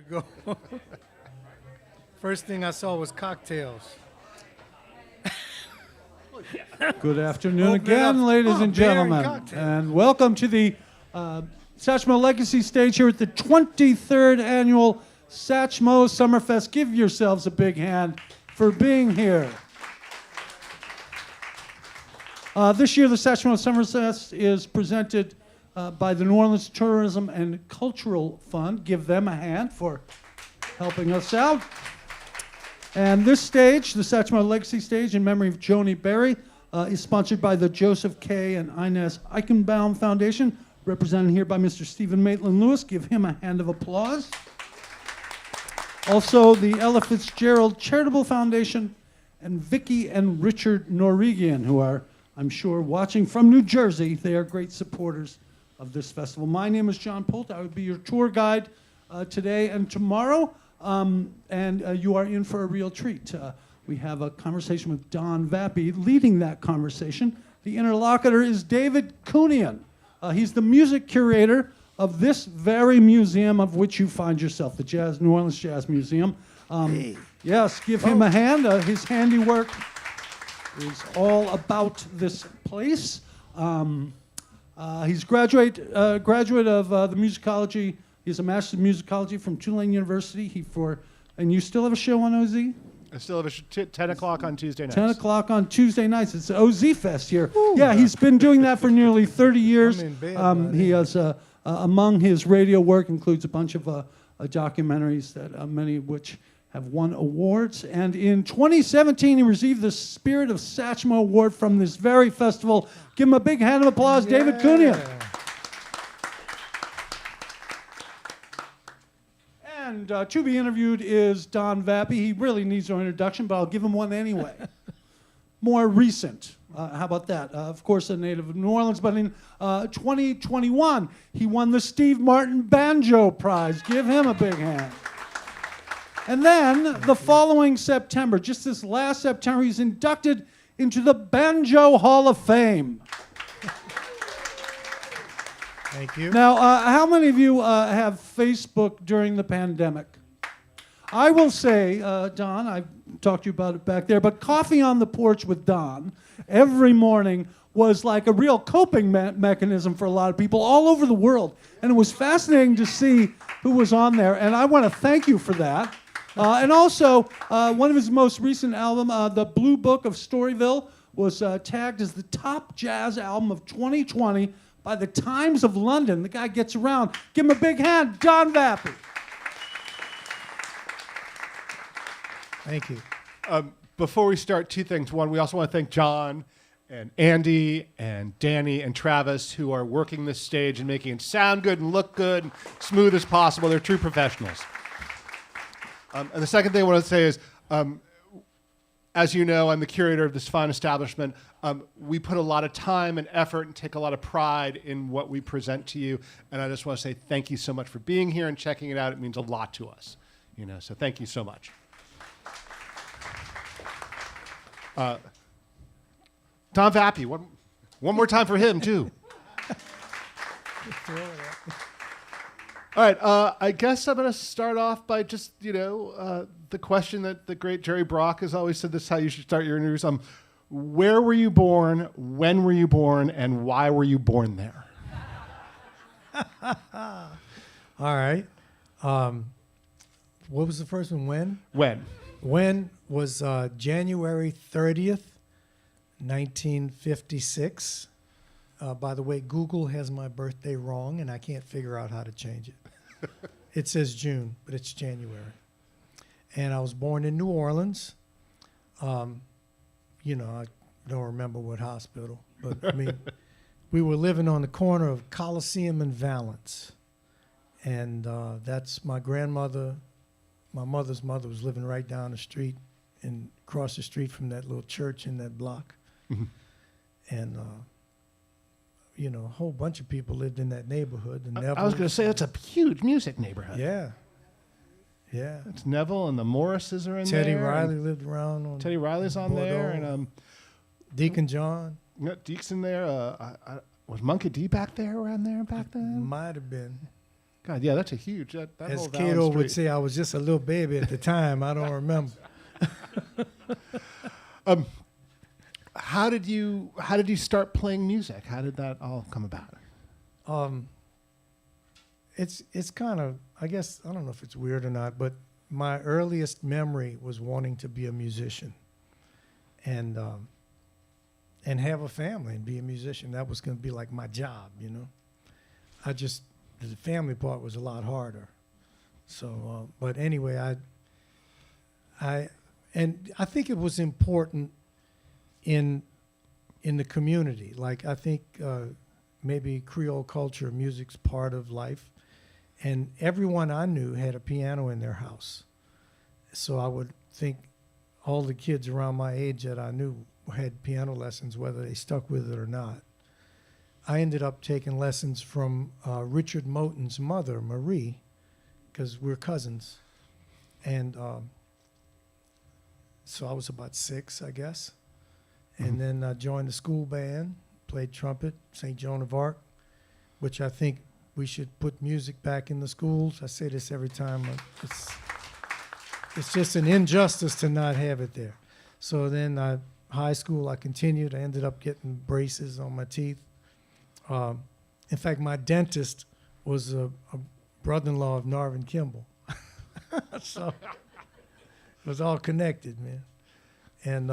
Go. First thing I saw was cocktails. Good afternoon Open it again, up. ladies and beer and gentlemen, cocktails. and welcome to the Satchmo Legacy Stage here at the 23rd Annual Satchmo Summerfest. Give yourselves a big hand for being here. This year, the Satchmo Summerfest is presented by the New Orleans Tourism and Cultural Fund. Give them a hand for helping us out. And this stage, the Satchmo Legacy Stage in memory of Joni Berry, is sponsored by the Joseph K. and Inez Eichenbaum Foundation, represented here by Mr. Stephen Maitland-Lewis. Give him a hand of applause. Also, the Ella Fitzgerald Charitable Foundation and Vicki and Richard Norwegian, who are, I'm sure, watching from New Jersey. They are great supporters of this festival. My name is John Polt. I will be your tour guide today and tomorrow. You are in for a real treat. We have a conversation with Don Vappie leading that conversation. The interlocutor is David Kunian. He's the music curator of this very museum of which you find yourself, the New Orleans Jazz Museum. Yes, give him a hand. His handiwork is all about this place. He's graduate of the musicology. He's a master's of musicology from Tulane University. And you still have a show on OZ? I still have 10 o'clock on Tuesday nights. 10 o'clock on Tuesday nights. It's OZ Fest here. Yeah, he's been doing that for nearly 30 years. He has, among his radio work, includes a bunch of documentaries, that many of which have won awards. And in 2017, he received the Spirit of Satchmo Award from this very festival. Give him a big hand of applause, David Kunian. And to be interviewed is Don Vappie. He really needs no introduction, but I'll give him one anyway. More recent. How about that? Of course, a native of New Orleans, but in 2021, he won the Steve Martin Banjo Prize. Give him a big hand. And then the following September, just this last September, he's inducted into the Banjo Hall of Fame. Thank you. Now, how many of you have Facebook during the pandemic? I will say, Don, I talked to you about it back there, but coffee on the porch with Don every morning was like a real coping mechanism for a lot of people all over the world. And it was fascinating to see who was on there, and I want to thank you for that. And also, one of his most recent album, The Blue Book of Storyville, was tagged as the top jazz album of 2020 by the Times of London. The guy gets around. Give him a big hand, Don Vappie. Thank you. Before we start, two things. One, we also want to thank John and Andy and Danny and Travis, who are working this stage and making it sound good and look good and smooth as possible. They're true professionals. And the second thing I want to say is, as you know, I'm the curator of this fine establishment. We put a lot of time and effort and take a lot of pride in what we present to you. And I just want to say thank you so much for being here and checking it out. It means a lot to us. So thank you so much. Don Vappie, one more time for him, too. All right, I guess I'm going to start off by just, the question that the great Jerry Brock has always said, this is how you should start your interviews. Where were you born, when were you born, and why were you born there? All right. What was the first one? When? When? When was January 30th, 1956. By the way, Google has my birthday wrong, and I can't figure out how to change it. It says June, but it's January. And I was born in New Orleans. I don't remember what hospital, but I mean, we were living on the corner of Coliseum and Valence. And that's my grandmother. My mother's mother was living right down the street and across the street from that little church in that block. Mm-hmm. And, a whole bunch of people lived in that neighborhood. I was going to say, that's a huge music neighborhood. Yeah. Yeah. It's Neville and the Morrises are in there. Teddy Riley lived around on Teddy Riley's on Bordeaux. there. And Deacon John. Deke's in there. Was Monkey D back there around there back then? Might have been. God, yeah, that's a huge. That As whole Cato Valley would Street. say, I was just a little baby at the time. I don't remember. How did you start playing music? How did that all come about? It's kind of, I guess, I don't know if it's weird or not, but my earliest memory was wanting to be a musician and have a family and be a musician. That was going to be like my job, you know. The family part was a lot harder. So, but anyway, I think it was important in the community. Like, I think maybe Creole culture, music's part of life. And everyone I knew had a piano in their house. So I would think all the kids around my age that I knew had piano lessons, whether they stuck with it or not. I ended up taking lessons from Richard Moten's mother, Marie, because we're cousins. And so I was about 6, I guess. And then I joined the school band, played trumpet, St. Joan of Arc, which I think we should put music back in the schools. I say this every time. It's just an injustice to not have it there. So then high school, I continued. I ended up getting braces on my teeth. In fact, my dentist was a brother-in-law of Narvin Kimball. So it was all connected, man. And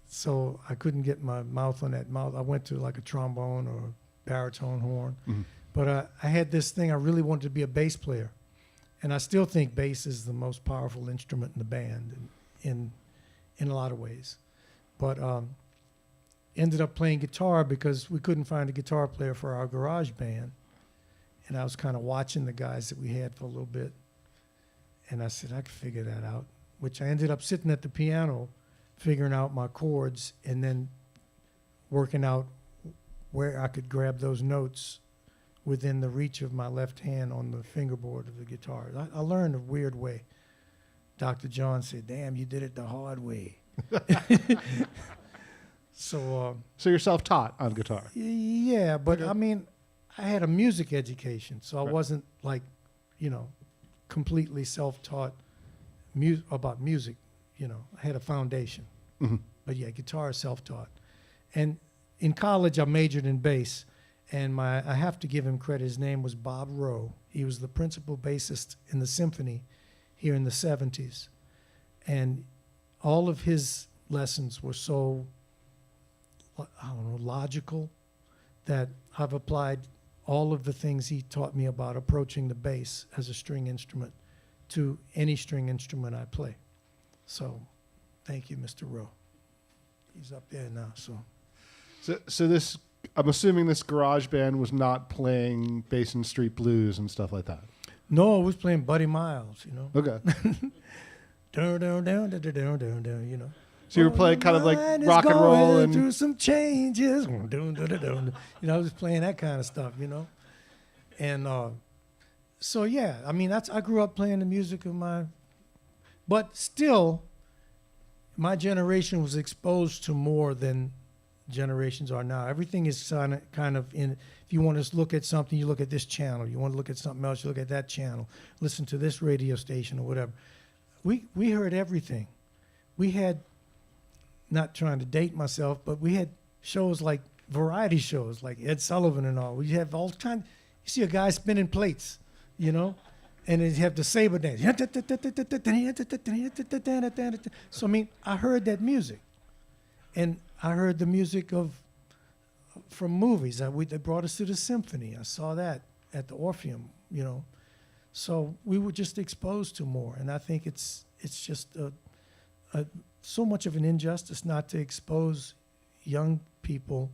so I couldn't get my mouth on that mouth. I went to like a trombone or a baritone horn. Mm-hmm. But I had this thing, I really wanted to be a bass player. And I still think bass is the most powerful instrument in the band in a lot of ways. But ended up playing guitar because we couldn't find a guitar player for our garage band. And I was kind of watching the guys that we had for a little bit. And I said, I could figure that out, which I ended up sitting at the piano, figuring out my chords, and then working out where I could grab those notes within the reach of my left hand on the fingerboard of the guitar. I learned a weird way. Dr. John said, damn, you did it the hard way. So you're self-taught on guitar? Yeah, but Okay. I mean, I had a music education, so I wasn't like, completely self-taught about music. I had a foundation. Mm-hmm. But yeah, guitar is self-taught. And in college, I majored in bass. And I have to give him credit. His name was Bob Rowe. He was the principal bassist in the symphony here in the 70s. And all of his lessons were so, logical that I've applied all of the things he taught me about approaching the bass as a string instrument to any string instrument I play. So thank you, Mr. Rowe. He's up there now, So this, I'm assuming this garage band was not playing Basin Street Blues and stuff like that. No, I was playing Buddy Miles, Okay. Dun, dun, dun, dun, dun, dun, dun, dun, So you were playing kind of like rock and roll and through some changes. Dun, dun, dun, dun. I was playing that kind of stuff, And so yeah, I mean I grew up playing the music of but still, my generation was exposed to more than generations are now. Everything is kind of in. If you want to look at something, you look at this channel. You want to look at something else, you look at that channel. Listen to this radio station or whatever. We heard everything. We had, not trying to date myself, but we had shows like variety shows like Ed Sullivan and all. We have all kinds. You see a guy spinning plates, and they have the saber dance. So I mean, I heard that music, and I heard the music from movies. They brought us to the symphony. I saw that at the Orpheum, So we were just exposed to more, and I think it's just so much of an injustice not to expose young people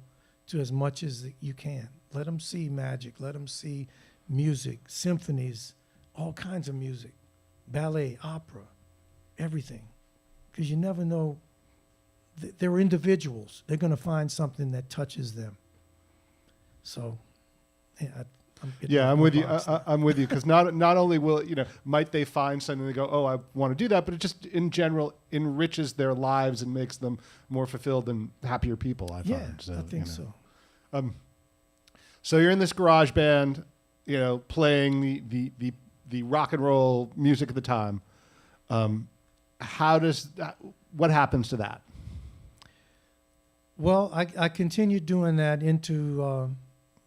to as much as you can. Let them see magic. Let them see music, symphonies, all kinds of music, ballet, opera, everything, because you never know. They're individuals. They're going to find something that touches them. So, yeah, I'm with you. I'm with you because not only will might they find something they go, oh, I want to do that, but it just in general enriches their lives and makes them more fulfilled and happier people. I find. I think so. So you're in this garage band. playing the rock and roll music at the time. What happens to that? Well, I continued doing that into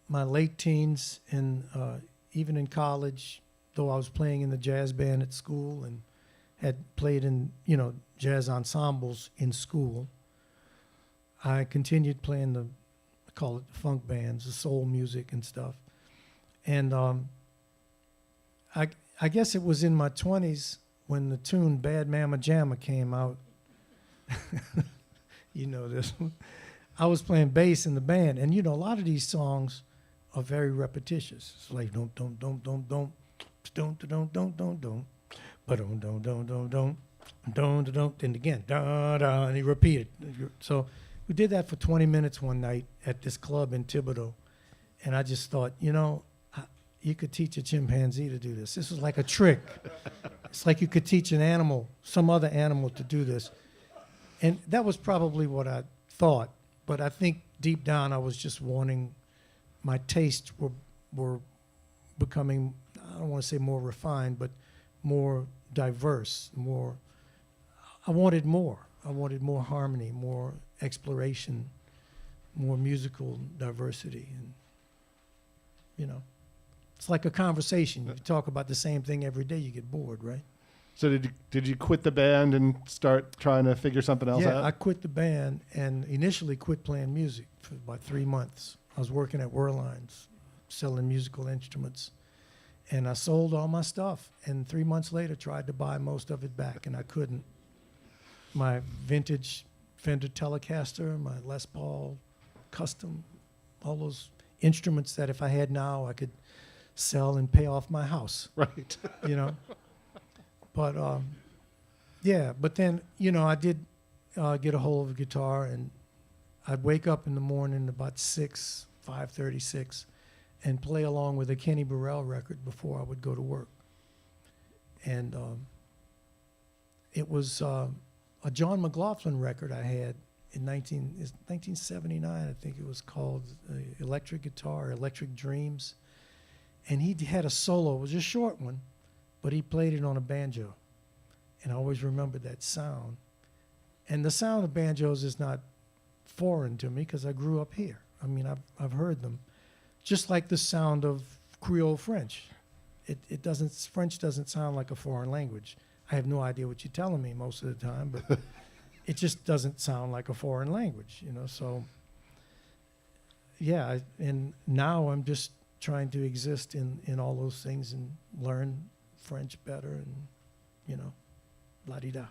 my late teens and even in college, though I was playing in the jazz band at school and had played in, jazz ensembles in school. I continued playing I call it the funk bands, the soul music and stuff. And I guess it was in my 20s when the tune Bad Mama Jamma came out. You know this one. I was playing bass in the band, and a lot of these songs are very repetitious. It's like don't, and again, da da, and he repeated. So we did that for 20 minutes one night at this club in Thibodeau, and I just thought, you could teach a chimpanzee to do this. This was like a trick. It's like you could teach an animal, some other animal, to do this. And that was probably what I thought, but I think deep down I was just wanting, my tastes were becoming, I don't want to say more refined, but more diverse, I wanted more. I wanted more harmony, more exploration, more musical diversity. And, it's like a conversation. You talk about the same thing every day, you get bored, right? So did you quit the band and start trying to figure something else out? Yeah, I quit the band and initially quit playing music for about 3 months. I was working at Orleans, selling musical instruments. And I sold all my stuff. And 3 months later, tried to buy most of it back, and I couldn't. My vintage Fender Telecaster, my Les Paul Custom, all those instruments that if I had now, I could sell and pay off my house. Right. But, but then, I did get a hold of a guitar, and I'd wake up in the morning about 5:36, and play along with a Kenny Burrell record before I would go to work. And it was a John McLaughlin record I had in 1979, I think it was called Electric Guitar, Electric Dreams. And he had a solo, it was a short one, but he played it on a banjo. And I always remembered that sound. And the sound of banjos is not foreign to me because I grew up here. I mean, I've heard them. Just like the sound of Creole French. French doesn't sound like a foreign language. I have no idea what you're telling me most of the time, but it just doesn't sound like a foreign language, so yeah, and now I'm just trying to exist in all those things and learn French better and, la-di-da.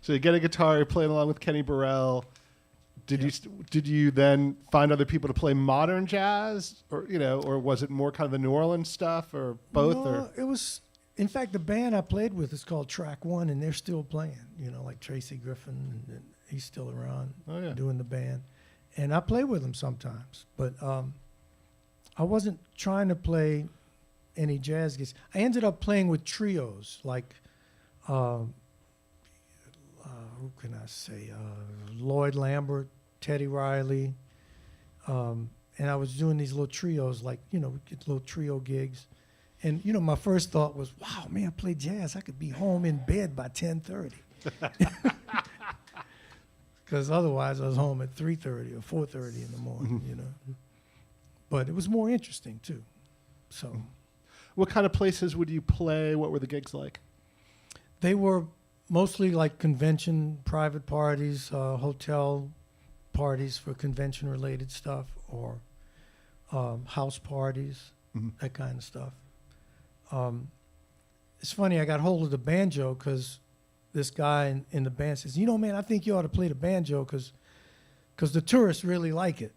So you get a guitar, you're playing along with Kenny Burrell. Did you then find other people to play modern jazz, or or was it more kind of the New Orleans stuff, or both? No, or it was. In fact, the band I played with is called Track One, and they're still playing. Like Tracy Griffin, and he's still around doing the band, and I play with him sometimes. But I wasn't trying to play any jazz gigs. I ended up playing with trios like. Who can I say? Lloyd Lambert, Teddy Riley, and I was doing these little trios, like we get little trio gigs, and my first thought was, wow, man, I play jazz. I could be home in bed by 10:30, because otherwise I was home at 3:30 or 4:30 in the morning, But it was more interesting too. So, what kind of places would you play? What were the gigs like? They were mostly like convention, private parties, hotel parties for convention-related stuff, or house parties, that kind of stuff. It's funny, I got hold of the banjo because this guy in the band says, man, I think you ought to play the banjo because the tourists really like it.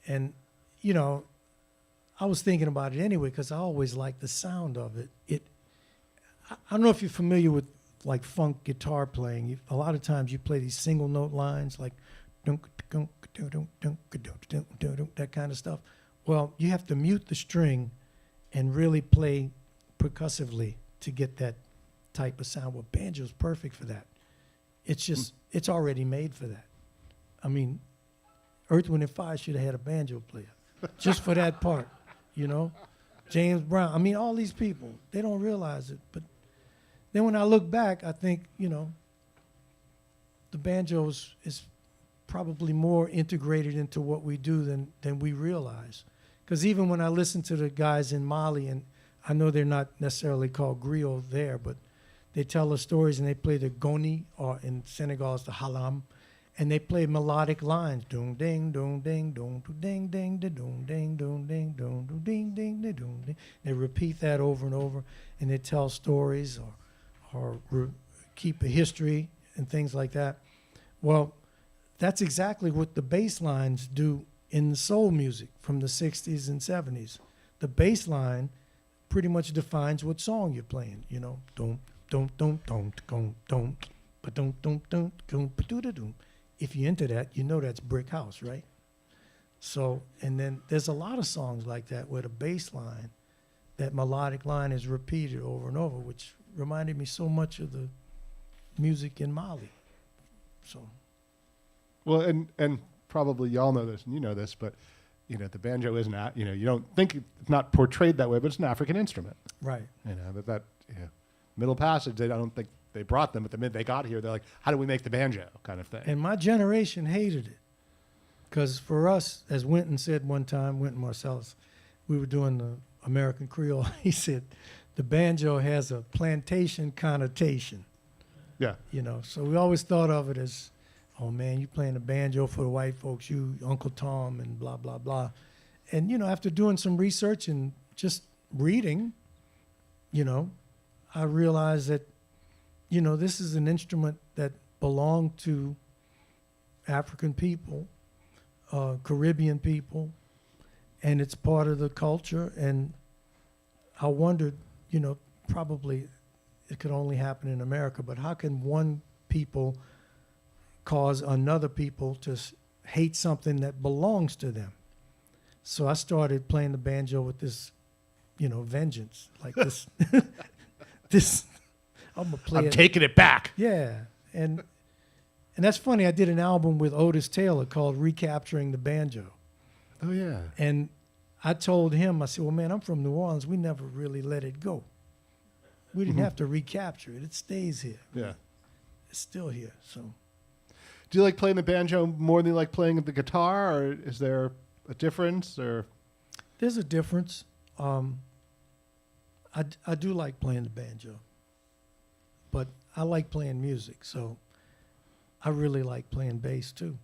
And, I was thinking about it anyway because I always liked the sound of it. I don't know if you're familiar with like funk guitar playing. A lot of times you play these single note lines like that kind of stuff. Well, you have to mute the string and really play percussively to get that type of sound. Well, banjo's perfect for that. It's just, it's already made for that. I mean, Earth, Wind & Fire should have had a banjo player just for that part, James Brown. I mean, all these people, they don't realize it. But then when I look back, I think, the banjo is probably more integrated into what we do than we realize. Because even when I listen to the guys in Mali, and I know they're not necessarily called griot there, but they tell us stories and they play the goni, or in Senegal it's the halam, and they play melodic lines. Doom ding, doom ding, doom ding ding, da doom ding, doom ding, doom ding ding, da doom ding. They repeat that over and over, and they tell stories or keep a history and things like that. Well, that's exactly what the bass lines do in the soul music from the 60s and 70s. The bass line pretty much defines what song you're playing, Dum, dum, dum, dum, dum, dum, ba-dum, dum, dum, dum, ba-doo-da-dum. If you're into that, that's Brick House, right? So, and then there's a lot of songs like that where the bass line, that melodic line is repeated over and over, which reminded me so much of the music in Mali. So. Well, and probably y'all know this and you know this, but the banjo isn't, you don't think it's not portrayed that way, but it's an African instrument. Right. That Middle Passage, I don't think they brought them, but the minute they got here, they're like, how do we make the banjo kind of thing? And my generation hated it. Because for us, as Winton said one time, Winton Marsalis, we were doing the American Creole, he said, the banjo has a plantation connotation. Yeah. So we always thought of it as, oh man, you playing the banjo for the white folks, you Uncle Tom and blah, blah, blah. And, after doing some research and just reading, I realized that, this is an instrument that belonged to African people, Caribbean people, and it's part of the culture. And I wondered, probably it could only happen in America, but how can one people cause another people to hate something that belongs to them? So I started playing the banjo with this, vengeance, like this. I'm gonna play it. Taking it back. Yeah, and that's funny. I did an album with Otis Taylor called "Recapturing the Banjo." Oh yeah. And I told him, I said, "Well, man, I'm from New Orleans. We never really let it go. We didn't have to recapture it. It stays here. Yeah. It's still here." So. Do you like playing the banjo more than you like playing the guitar, or is there a difference? Or There's a difference. I do like playing the banjo, but I like playing music, so I really like playing bass too,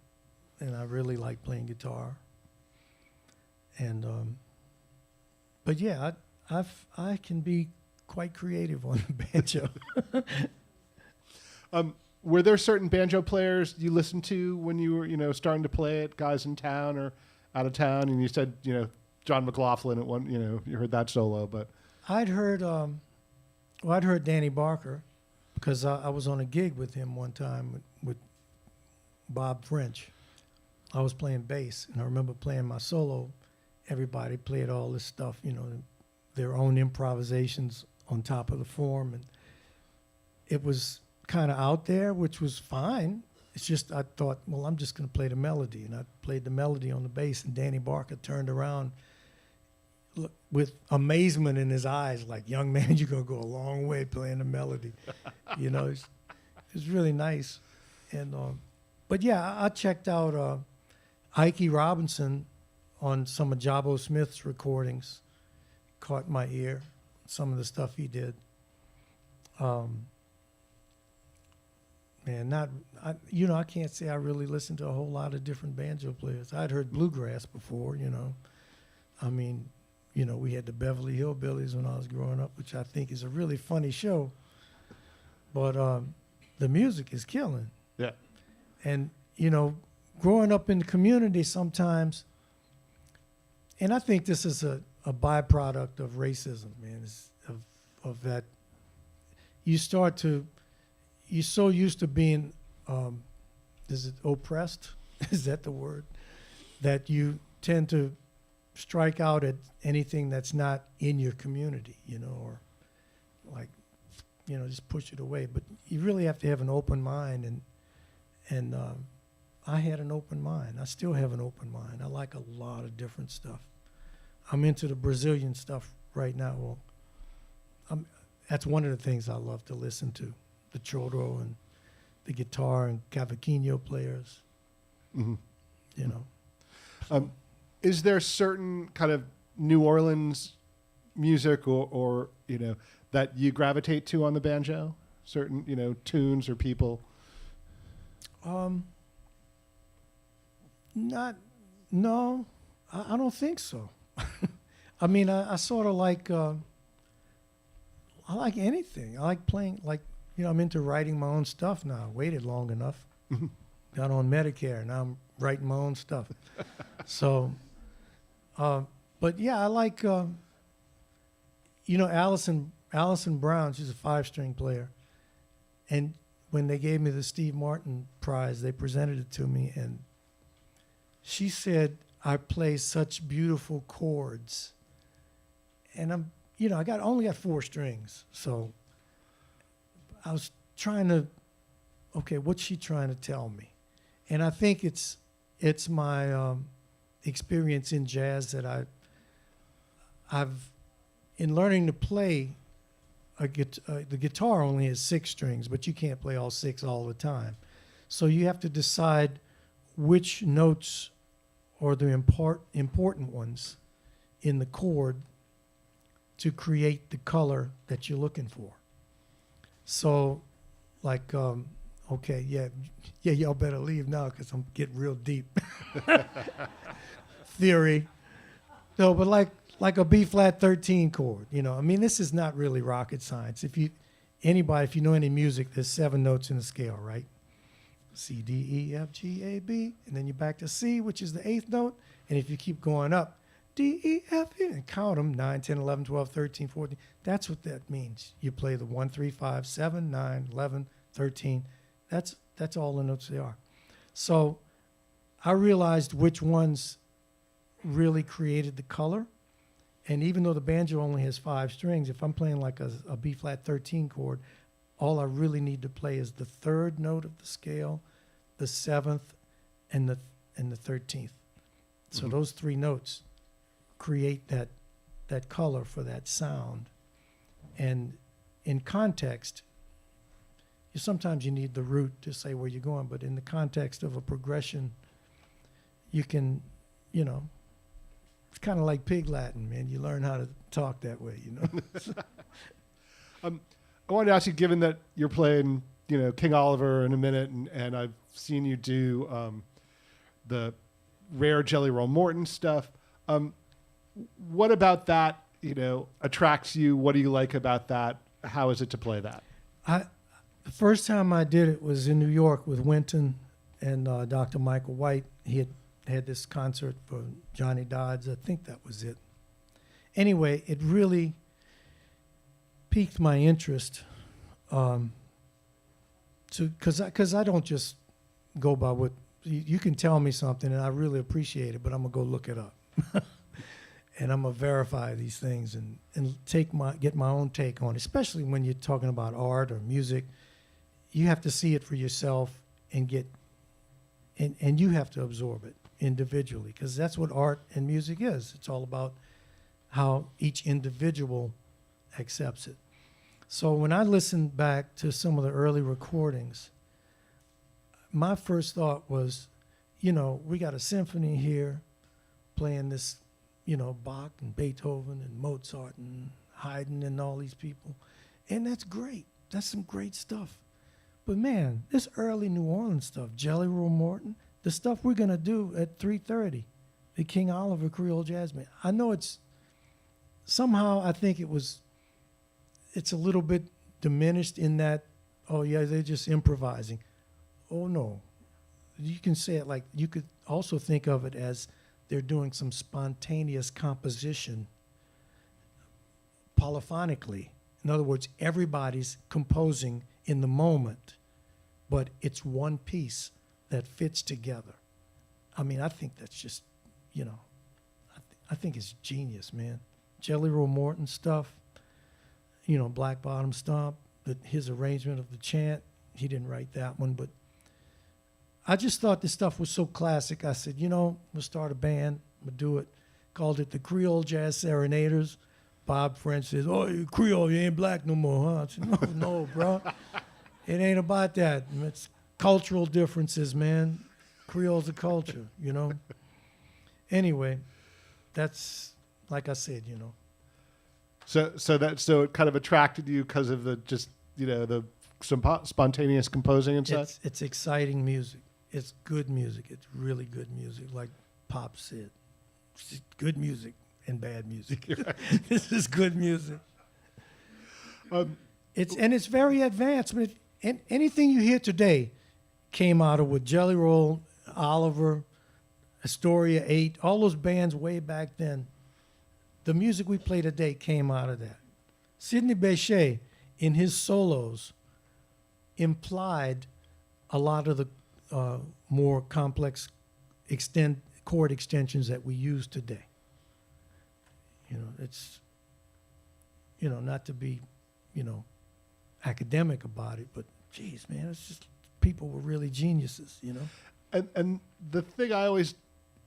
and I really like playing guitar. And but yeah, I can be quite creative on the banjo. Were there certain banjo players you listened to when you were, starting to play it, guys in town or out of town? And you said, John McLaughlin at one, you heard that solo, but I'd heard Danny Barker because I was on a gig with him one time with Bob French. I was playing bass, and I remember playing my solo. Everybody played all this stuff, their own improvisations on top of the form, and it was kind of out there, which was fine. It's just I thought, well, I'm just going to play the melody, and I played the melody on the bass, and Danny Barker turned around with amazement in his eyes, like, "Young man, you're going to go a long way playing the melody." It's really nice. And but yeah, I checked out Ike Robinson on some of Jabo Smith's recordings. Caught my ear, some of the stuff he did. I can't say I really listened to a whole lot of different banjo players. I'd heard bluegrass before, I mean, we had the Beverly Hillbillies when I was growing up, which I think is a really funny show. But the music is killing. yeah. And, growing up in the community sometimes, and I think this is a byproduct of racism, man, of that. You're so used to being, is it oppressed? Is that the word? That you tend to strike out at anything that's not in your community, or like, just push it away. But you really have to have an open mind, and I had an open mind. I still have an open mind. I like a lot of different stuff. I'm into the Brazilian stuff right now. Well, that's one of the things I love to listen to, the choro and the guitar and cavaquinho players. Mm-hmm. You know. Is there certain kind of New Orleans music or that you gravitate to on the banjo? Certain tunes or people? No, I don't think so. I mean, I sort of like I like anything. I like playing. I'm into writing my own stuff now. I waited long enough. Got on Medicare. Now I'm writing my own stuff. So, but yeah, I like. Allison Brown. She's a 5-string player, and when they gave me the Steve Martin Prize, they presented it to me, and she said I play such beautiful chords, and I only got 4 strings, so I was trying to, okay, what's she trying to tell me? And I think it's my experience in jazz that I've in learning to play. The guitar only has 6 strings, but you can't play all 6 all the time. So you have to decide which notes are the important ones in the chord to create the color that you're looking for. So, okay, yeah, y'all better leave now because I'm getting real deep. Theory. No, but like a B flat 13 chord, I mean, this is not really rocket science. If you know any music, there's 7 notes in the scale, right? C, D, E, F, G, A, B, and then you back to C, which is the 8th note. And if you keep going up, D, E, F, E, and count them, 9, 10, 11, 12, 13, 14. That's what that means. You play the 1, 3, 5, 7, 9, 11, 13. That's all the notes they are. So I realized which ones really created the color. And even though the banjo only has 5 strings, if I'm playing like a B flat 13 chord, all I really need to play is the 3rd note of the scale, the 7th, and the 13th. So those 3 notes create that color for that sound. And in context, sometimes you need the root to say where you're going, but in the context of a progression, you can, it's kind of like Pig Latin, man. You learn how to talk that way, I wanted to ask you, given that you're playing, King Oliver in a minute, and I've seen you do the rare Jelly Roll Morton stuff. What about that, attracts you? What do you like about that? How is it to play that? The first time I did it was in New York with Winton and Dr. Michael White. He had this concert for Johnny Dodds. I think that was it. Anyway, it really piqued my interest because I don't just go by what you can tell me something and I really appreciate it, but I'm gonna go look it up and I'm gonna verify these things and get my own take on it. Especially when you're talking about art or music, you have to see it for yourself and and you have to absorb it individually, because that's what art and music is. It's all about how each individual accepts it. So when I listened back to some of the early recordings, my first thought was, we got a symphony here playing this, Bach and Beethoven and Mozart and Haydn and all these people. And that's great. That's some great stuff. But man, this early New Orleans stuff, Jelly Roll Morton, the stuff we're going to do at 3:30, the King Oliver Creole Jazz Band. I know somehow I think it's a little bit diminished in that, oh yeah, they're just improvising. Oh no. You can say it you could also think of it as they're doing some spontaneous composition polyphonically. In other words, everybody's composing in the moment, but it's one piece that fits together. I mean, I think that's just, I think it's genius, man. Jelly Roll Morton stuff, Black Bottom Stomp, his arrangement of the chant, he didn't write that one, but I just thought this stuff was so classic. I said, we'll start a band, we'll do it. Called it the Creole Jazz Serenaders. Bob French says, "Oh, you Creole, you ain't black no more, huh?" I said, "No, no, bro. It ain't about that. It's cultural differences, man. Creole's a culture, you know." Anyway, that's like I said, you know. So it kind of attracted you because of the just the spontaneous composing and such. It's exciting music. It's good music. It's really good music, like Pop said. It's good music and bad music. This is good music. It's very advanced. I mean, anything you hear today came out of with Jelly Roll, Oliver, Astoria 8, all those bands way back then. The music we play today came out of that. Sidney Bechet, in his solos, implied a lot of the more complex chord extensions that we use today. It's, not to be, academic about it, but geez, man, it's just people were really geniuses, And the thing I always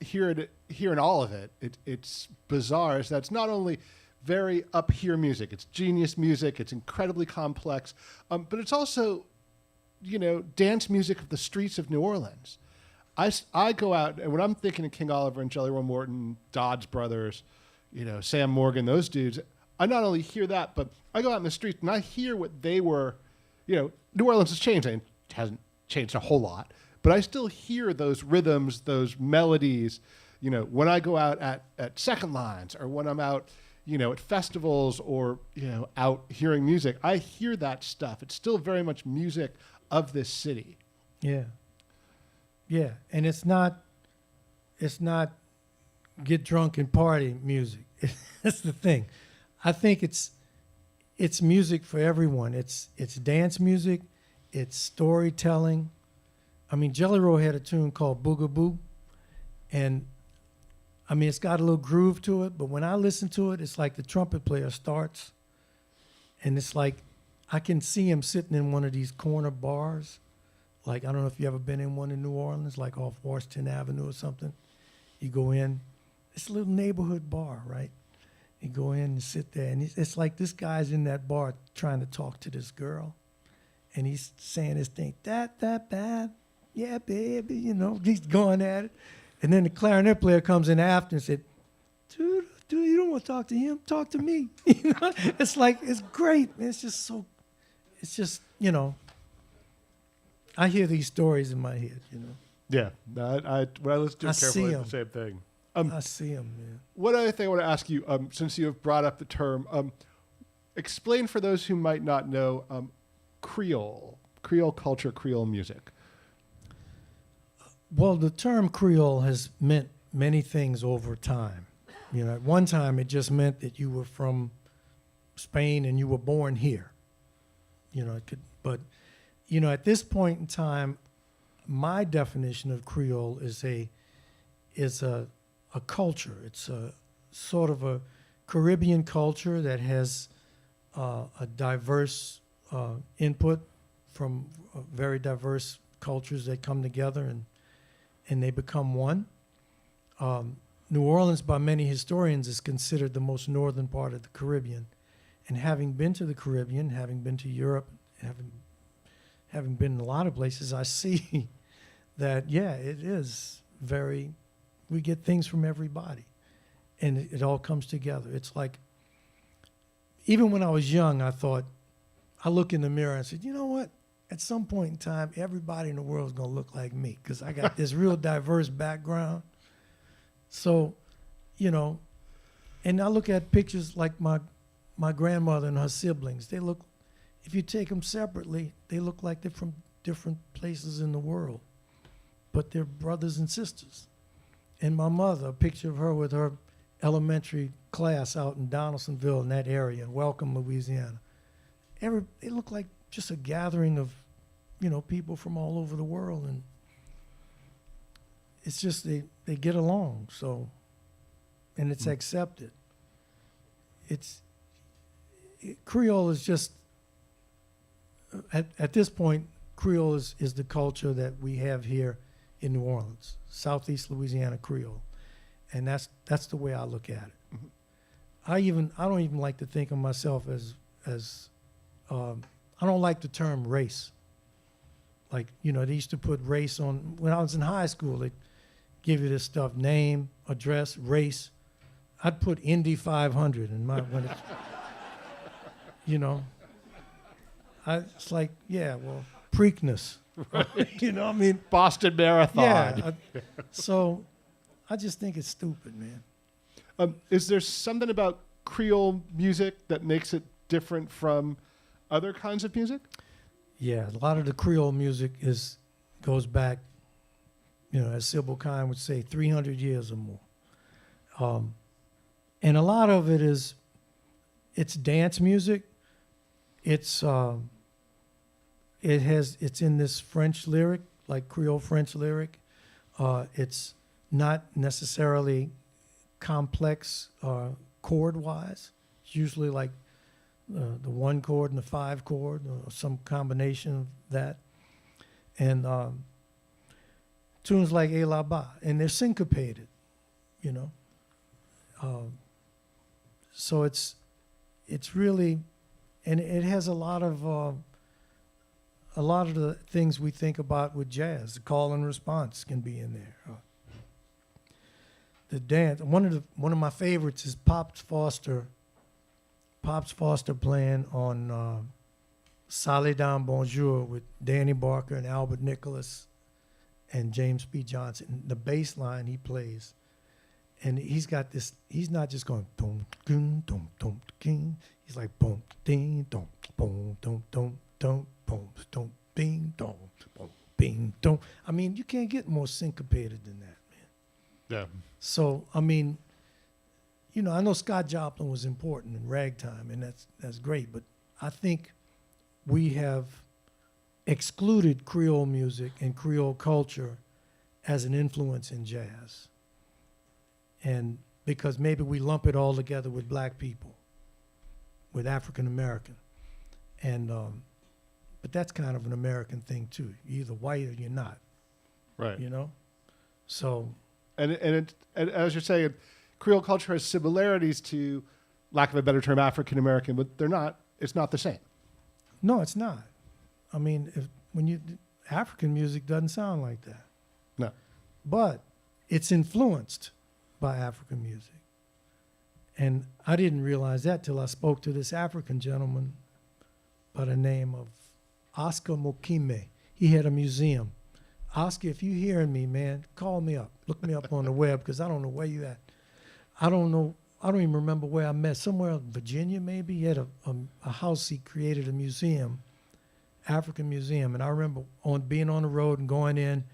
hear in all of it, it's bizarre, is that it's not only very up here music, it's genius music, it's incredibly complex, but it's also, dance music of the streets of New Orleans. I go out, and when I'm thinking of King Oliver and Jelly Roll Morton, Dodds Brothers, Sam Morgan, those dudes, I not only hear that, but I go out in the streets and I hear what they were, New Orleans has changed, and it hasn't changed a whole lot, but I still hear those rhythms, those melodies, when I go out at second lines or when I'm out, at festivals or, out hearing music, I hear that stuff. It's still very much music of this city. Yeah. Yeah. And it's not get drunk and party music. That's the thing. I think it's music for everyone. It's dance music. It's storytelling. I mean, Jelly Roll had a tune called Boogaboo, and I mean, it's got a little groove to it, but when I listen to it, it's like the trumpet player starts, and it's like I can see him sitting in one of these corner bars. Like, I don't know if you ever been in one in New Orleans, like off Washington Avenue or something. You go in, it's a little neighborhood bar, right? You go in and sit there, and it's like this guy's in that bar trying to talk to this girl, and he's saying this thing, that bad. Yeah, baby, he's going at it. And then the clarinet player comes in after and said, dude, you don't want to talk to him, talk to me. It's like, it's great. It's just, I hear these stories in my head, Yeah. When I listen to it carefully, it's the same thing. I see them, man. One other thing I want to ask you, since you have brought up the term, explain for those who might not know, Creole culture, Creole music. Well, the term Creole has meant many things over time. At one time it just meant that you were from Spain and you were born here. At this point in time, my definition of Creole is a culture. It's a sort of a Caribbean culture that has a diverse input from very diverse cultures that come together and they become one. New Orleans, by many historians, is considered the most northern part of the Caribbean. And having been to the Caribbean, having been to Europe, having been in a lot of places, I see that, yeah, it is we get things from everybody. And it all comes together. It's like, even when I was young, I look in the mirror and said, you know what? At some point in time, everybody in the world is going to look like me because I got this real diverse background. So, and I look at pictures like my grandmother and her siblings. They look, if you take them separately, they look like they're from different places in the world, but they're brothers and sisters. And my mother, a picture of her with her elementary class out in Donaldsonville in that area, in Welcome, Louisiana. They look like just a gathering of, people from all over the world, and it's just they get along. So, and it's accepted. Creole is just at this point, Creole is the culture that we have here in New Orleans, Southeast Louisiana Creole, and that's the way I look at it. Mm-hmm. I don't even like to think of myself as I don't like the term race. Like, you know, they used to put race on, when I was in high school, they give you this stuff, name, address, race. I'd put Indy 500 in my, when it's, you know. It's like, yeah, well, Preakness. You know what I mean? Boston Marathon. Yeah. So I just think it's stupid, man. Is there something about Creole music that makes it different from other kinds of music? Yeah, a lot of the Creole music goes back, you know, as Sybil Kine would say, 300 years or more. And a lot of it it's dance music. It's in this French lyric, like Creole French lyric. It's not necessarily complex chord-wise. It's usually like the 1 chord and the 5 chord, or some combination of that. And tunes like "Et là-bas," and they're syncopated, you know. So it's really, and it has a lot of the things we think about with jazz. The call and response can be in there. The dance. One of my favorites is Pops Foster playing on Salé dans Bonjour with Danny Barker and Albert Nicholas and James P. Johnson. The bass line he plays, and he's got this. He's not just going dum dum dum dum dum. He's like boom ding dum boom dum dum dum boom dum bing dum boom bing dum. I mean, you can't get more syncopated than that, man. Yeah. So I mean, you know, I know Scott Joplin was important in ragtime, and that's great, but I think we have excluded Creole music and Creole culture as an influence in jazz. And because maybe we lump it all together with black people, with African American. And but that's kind of an American thing too. You're either white or you're not. Right. You know? So And as you're saying, Creole culture has similarities to, lack of a better term, African American, but they're not. It's not the same. no, it's not. I mean, African music doesn't sound like that. No. But it's influenced by African music. And I didn't realize that till I spoke to this African gentleman by the name of Oscar Mokime. He had a museum. Oscar, if you're hearing me, man, call me up. Look me up on the web, because I don't know where you at. I don't know. I don't even remember where I met. Somewhere in Virginia, maybe. He had a house. He created a museum, African museum. And I remember being on the road and going in,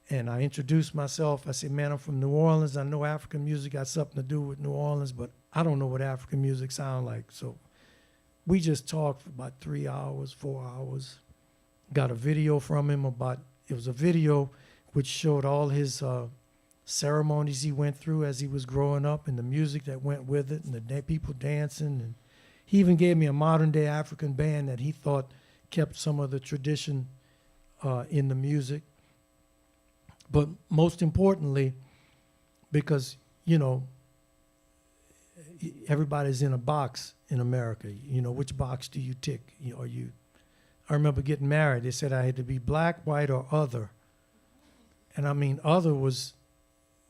and I introduced myself. I said, man, I'm from New Orleans. I know African music got something to do with New Orleans, but I don't know what African music sound like. So we just talked for about 3 hours, 4 hours. Got a video from him it was a video which showed all his ceremonies he went through as he was growing up, and the music that went with it, and the people dancing. And he even gave me a modern day African band that he thought kept some of the tradition in the music. But most importantly, because, you know, everybody's in a box in America. You know, which box do you tick? I remember getting married. They said I had to be black, white, or other. And I mean, other was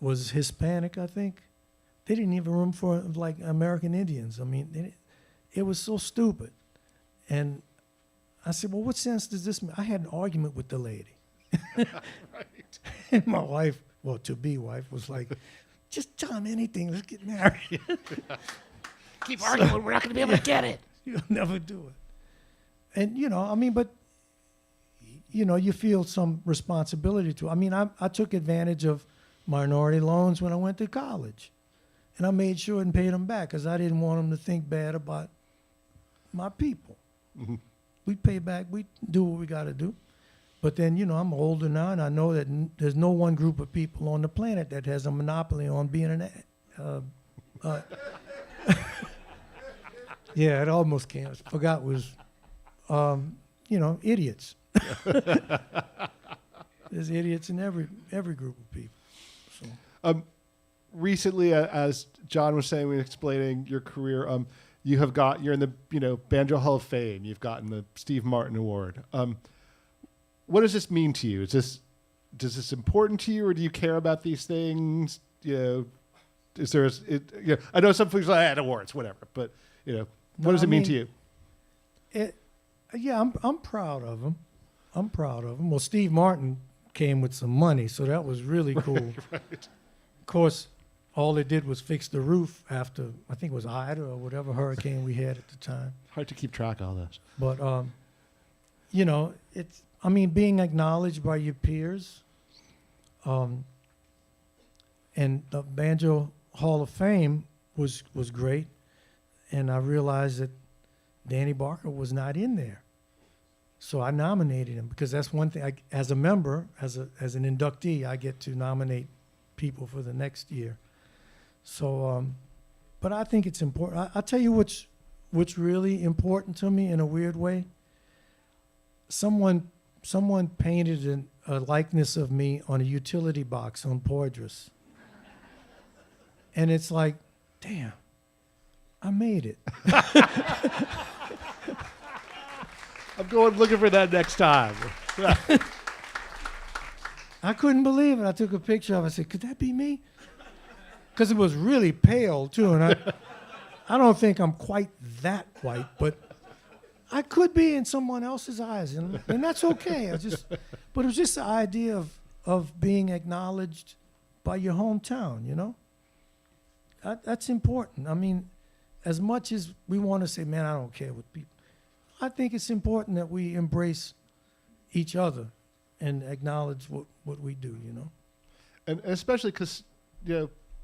Hispanic, I think. They didn't even room for, like, American Indians. I mean, it was so stupid. And I said, well, what sense does this make? I had an argument with the lady. Right. And my wife, well, to-be wife, was like, just tell him anything. Let's get married. Keep arguing. We're not going to be able to get it. You'll never do it. And, you know, I mean, but, you know, you feel some responsibility to. I mean, I took advantage of minority loans when I went to college. And I made sure and paid them back because I didn't want them to think bad about my people. Mm-hmm. We pay back. We do what we got to do. But then, you know, I'm older now, and I know that there's no one group of people on the planet that has a monopoly on being yeah, it almost came. I forgot was, you know, idiots. There's idiots in every group of people. So. recently, as John was saying when explaining your career, you're in the Banjo Hall of Fame. You've gotten the Steve Martin Award. What does this mean to you? Does this important to you, or do you care about these things? Is there? I know some folks like awards, whatever, but what does it mean to you? I'm proud of him. I'm proud of him. Well, Steve Martin came with some money, so that was really cool. Right. Of course, all they did was fix the roof after, I think it was Ida or whatever hurricane we had at the time. Hard to keep track of all this. But, being acknowledged by your peers, and the Banjo Hall of Fame was great. And I realized that Danny Barker was not in there. So I nominated him because that's one thing. As a member, as an inductee, I get to nominate people for the next year. So, but I think it's important. I'll tell you what's really important to me in a weird way. Someone painted a likeness of me on a utility box on Poydras. And it's like, damn, I made it. I'm going looking for that next time. I couldn't believe it. I took a picture of it. I said, could that be me? Because it was really pale, too. And I don't think I'm quite that white, but I could be in someone else's eyes. And that's okay. But it was just the idea of being acknowledged by your hometown, That's important. I mean, as much as we want to say, man, I don't care what people, I think it's important that we embrace each other and acknowledge what we do, And especially because,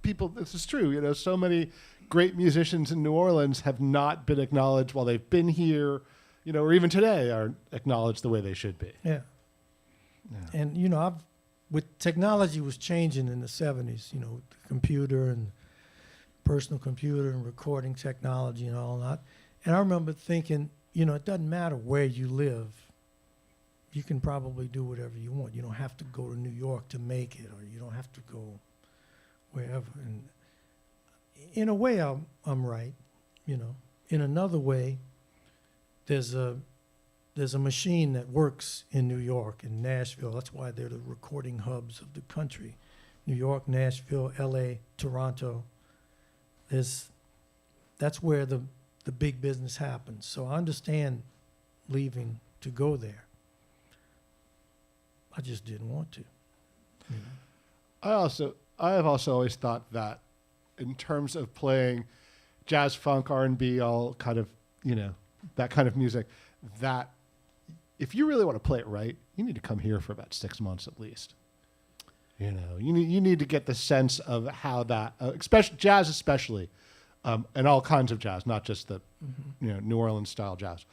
people, this is true, so many great musicians in New Orleans have not been acknowledged while they've been here, or even today aren't acknowledged the way they should be. Yeah. And, with technology was changing in the 70s, the computer and personal computer and recording technology and all that. And I remember thinking, it doesn't matter where you live. You can probably do whatever you want. You don't have to go to New York to make it, or you don't have to go wherever. And in a way, I'm right, In another way, there's a machine that works in New York and Nashville. That's why they're the recording hubs of the country. New York, Nashville, L.A., Toronto. That's where the big business happens. So I understand leaving to go there. I just didn't want to. I have also always thought that in terms of playing jazz, funk, R&B, all kind of, that kind of music, that if you really want to play it right, you need to come here for about 6 months at least. You need to get the sense of how that, especially jazz, and all kinds of jazz, not just the, New Orleans style jazz.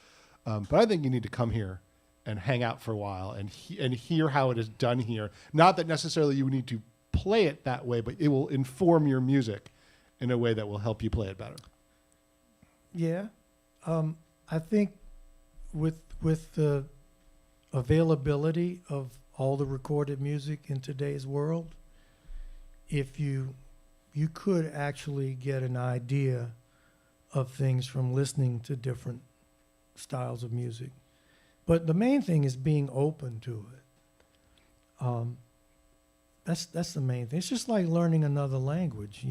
But I think you need to come here and hang out for a while and hear how it is done here. Not that necessarily you need to play it that way, but it will inform your music in a way that will help you play it better. Yeah, I think with the availability of all the recorded music in today's world, if you could actually get an idea of things from listening to different styles of music. But the main thing is being open to it. That's the main thing. It's just like learning another language.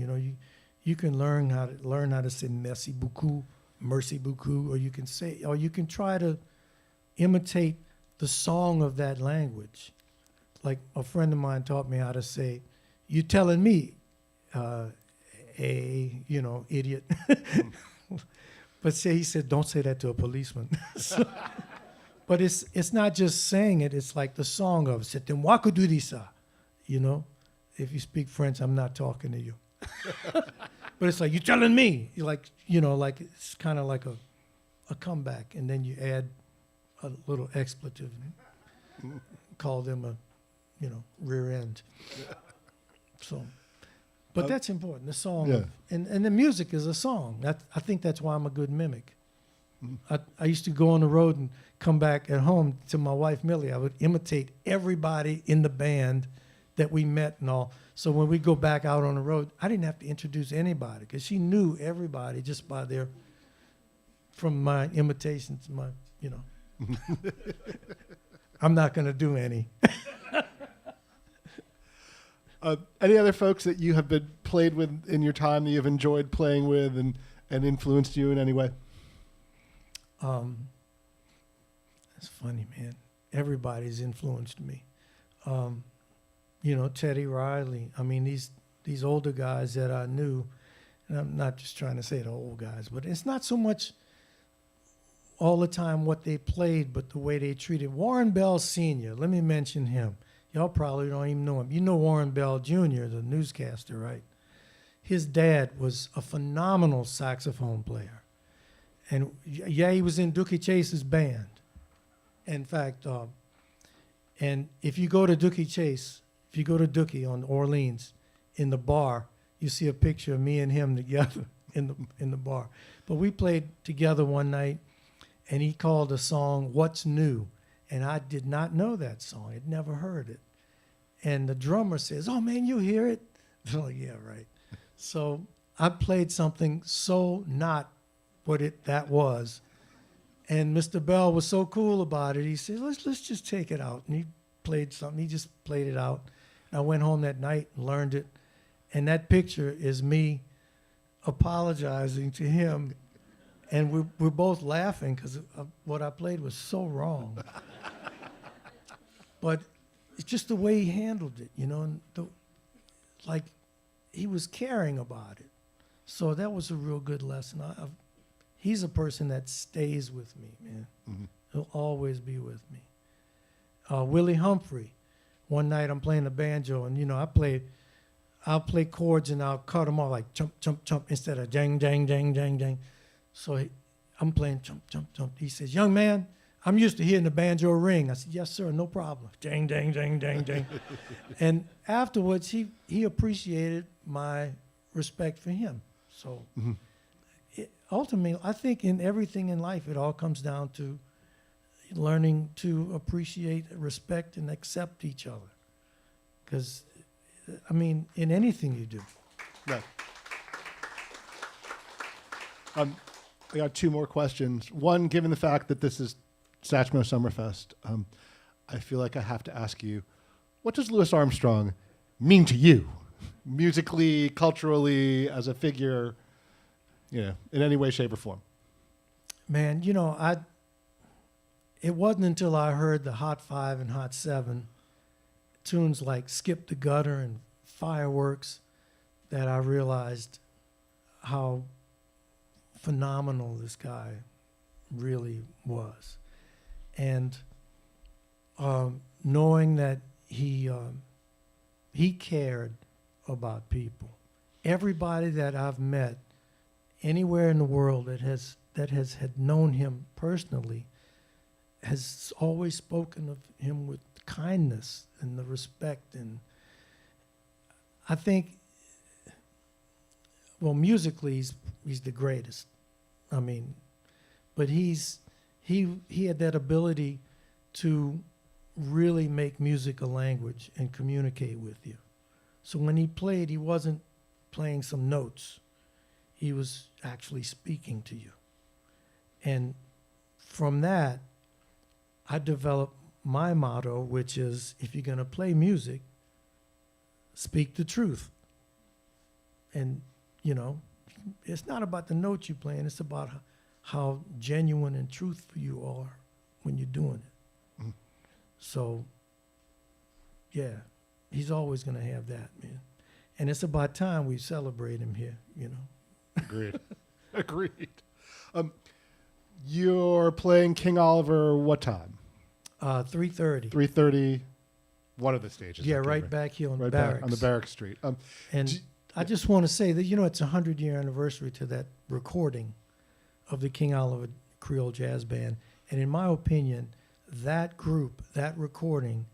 You can learn how to say merci beaucoup, or you can try to imitate the song of that language. Like a friend of mine taught me how to say, "You telling me, idiot." But he said, don't say that to a policeman. But it's not just saying it, it's like the song of it. Moi que tu dis ça. If you speak French, I'm not talking to you. But it's like, you telling me. You're like, like it's kind of like a comeback. And then you add a little expletive. Call them a, rear end. So, but that's important. The song, Yeah. and the music is a song. I think that's why I'm a good mimic. I used to go on the road and come back at home to my wife Millie. I would imitate everybody in the band that we met and all. So when we go back out on the road, I didn't have to introduce anybody because she knew everybody just by from my imitations, I'm not going to do any. Any other folks that you have been played with in your time that you've enjoyed playing with and influenced you in any way? That's funny, man. Everybody's influenced me. Teddy Riley. I mean, these older guys that I knew, and I'm not just trying to say the old guys, but it's not so much all the time what they played, but the way they treated. Warren Bell Sr., let me mention him. Y'all probably don't even know him. You know Warren Bell Jr., the newscaster, right? His dad was a phenomenal saxophone player. And yeah, he was in Dookie Chase's band. In fact, and if you go to Dookie Chase, if you go to Dookie on Orleans, in the bar, you see a picture of me and him together in the bar. But we played together one night, and he called a song "What's New," and I did not know that song. I'd never heard it. And the drummer says, "Oh man, you hear it?" I'm like, "Yeah, right." So I played something so not what that was. And Mr. Bell was so cool about it. He said, let's just take it out. And he played something. He just played it out. And I went home that night and learned it. And that picture is me apologizing to him. And we're both laughing because what I played was so wrong. But it's just the way he handled it, and like he was caring about it. So that was a real good lesson. He's a person that stays with me, man. Mm-hmm. He'll always be with me. Willie Humphrey. One night I'm playing the banjo, and I'll play chords and I'll cut them all like chump, chump, chump instead of jang, jang, jang, jang, jang. So I'm playing chump, chump, chump. He says, "Young man, I'm used to hearing the banjo ring." I said, "Yes, sir, no problem." Jang, jang, jang, jang, jang. And afterwards, he appreciated my respect for him. So ultimately, I think in everything in life, it all comes down to learning to appreciate, respect, and accept each other. Because, in anything you do. Right. I got two more questions. One, given the fact that this is Satchmo Summerfest, I feel like I have to ask you, what does Louis Armstrong mean to you? Musically, culturally, as a figure, in any way, shape, or form? Man, it wasn't until I heard the Hot 5 and Hot 7 tunes like Skip the Gutter and Fireworks that I realized how phenomenal this guy really was. And knowing that he cared about people. Everybody that I've met anywhere in the world that has had known him personally has always spoken of him with kindness and the respect. And I think, well, musically he's the greatest. But he had that ability to really make music a language and communicate with you. So when he played, he wasn't playing some notes. He was actually speaking to you. And from that, I developed my motto, which is, if you're going to play music, speak the truth. And, it's not about the notes you're playing. It's about how genuine and truthful you are when you're doing it. Mm-hmm. So, yeah, he's always going to have that, man. And it's about time we celebrate him here, Agreed. Agreed. You're playing King Oliver what time? 3:30. 3:30. One of the stages. Yeah, right back here on right Barracks. back on the Barracks Street. And I just want to say that, it's a 100-year anniversary to that recording of the King Oliver Creole Jazz Band. And in my opinion, that group, that recording,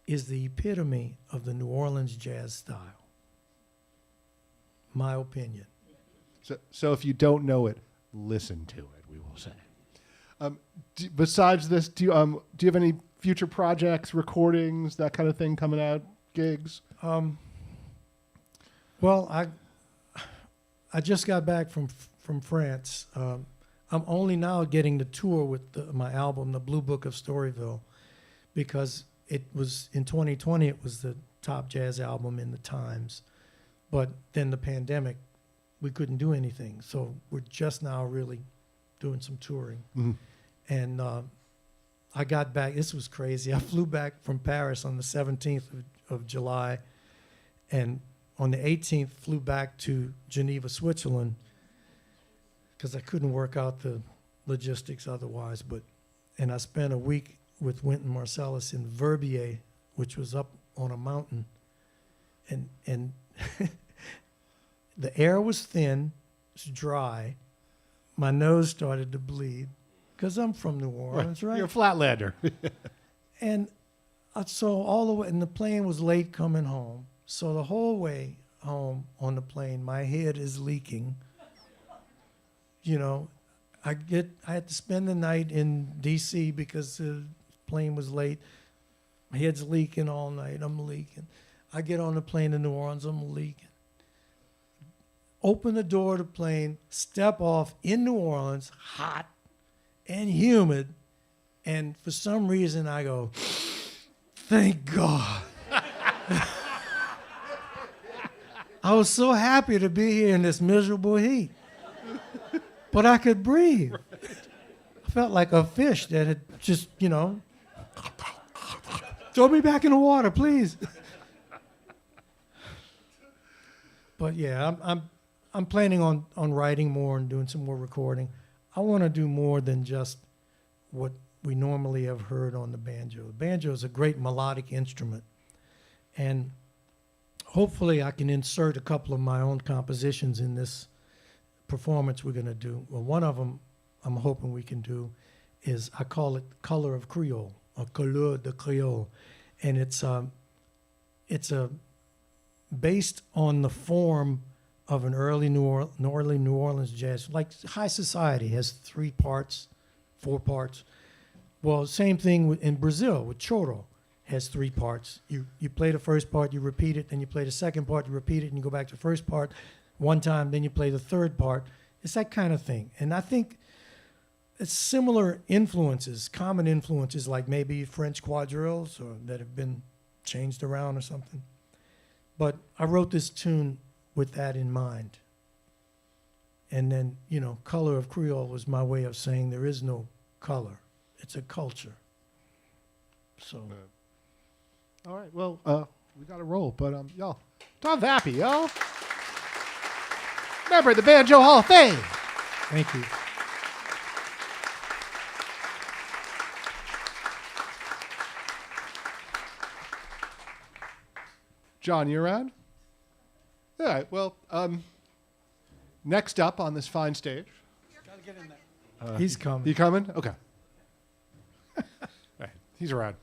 is the epitome of the New Orleans jazz style. My opinion. So if you don't know it, listen to it, we will say. Besides this, do you have any future projects, recordings, that kind of thing coming out gigs? Well, I just got back from France. I'm only now getting to tour with my album, The Blue Book of Storyville, because it was in 2020. It was the top jazz album in the Times, but then the pandemic, we couldn't do anything. So we're just now really doing some touring. Mm-hmm. And I got back. This was crazy. I flew back from Paris on the 17th of July, and on the 18th flew back to Geneva, Switzerland, because I couldn't work out the logistics otherwise. And I spent a week with Wynton Marsalis in Verbier, which was up on a mountain, and the air was thin, it's dry. My nose started to bleed because I'm from New Orleans, right? You're a Flatlander. And so all the way, and the plane was late coming home. So the whole way home on the plane, my head is leaking. You know, I had to spend the night in D.C. because the plane was late. My head's leaking all night. I'm leaking. I get on the plane to New Orleans. I'm leaking. Open the door of the plane, step off in New Orleans, hot and humid, and for some reason I go, thank God. I was so happy to be here in this miserable heat, but I could breathe. I felt like a fish that had just, throw me back in the water, please. But yeah, I'm planning on writing more and doing some more recording. I want to do more than just what we normally have heard on the banjo. The banjo is a great melodic instrument, and hopefully I can insert a couple of my own compositions in this performance we're going to do. Well, one of them I'm hoping we can do is, I call it Color of Creole, or Couleur de Creole, and it's based on the form of an early New Orleans jazz, like high society has 3 parts, 4 parts. Well, same thing in Brazil with choro, has 3 parts. You play the first part, you repeat it, then you play the second part, you repeat it, and you go back to the first part one time, then you play the third part. It's that kind of thing. And I think it's similar influences, common influences, like maybe French quadrilles or that have been changed around or something. But I wrote this tune with that in mind. And then, Color of Creole was my way of saying there is no color. It's a culture. So. All right, well, we got to roll, but y'all, Tom Vappie, y'all. Member of the Banjo Hall of Fame. Thank you. John, you around? All right, well, next up on this fine stage. Gotta get in there. He's coming. You coming? Okay. All right, he's around.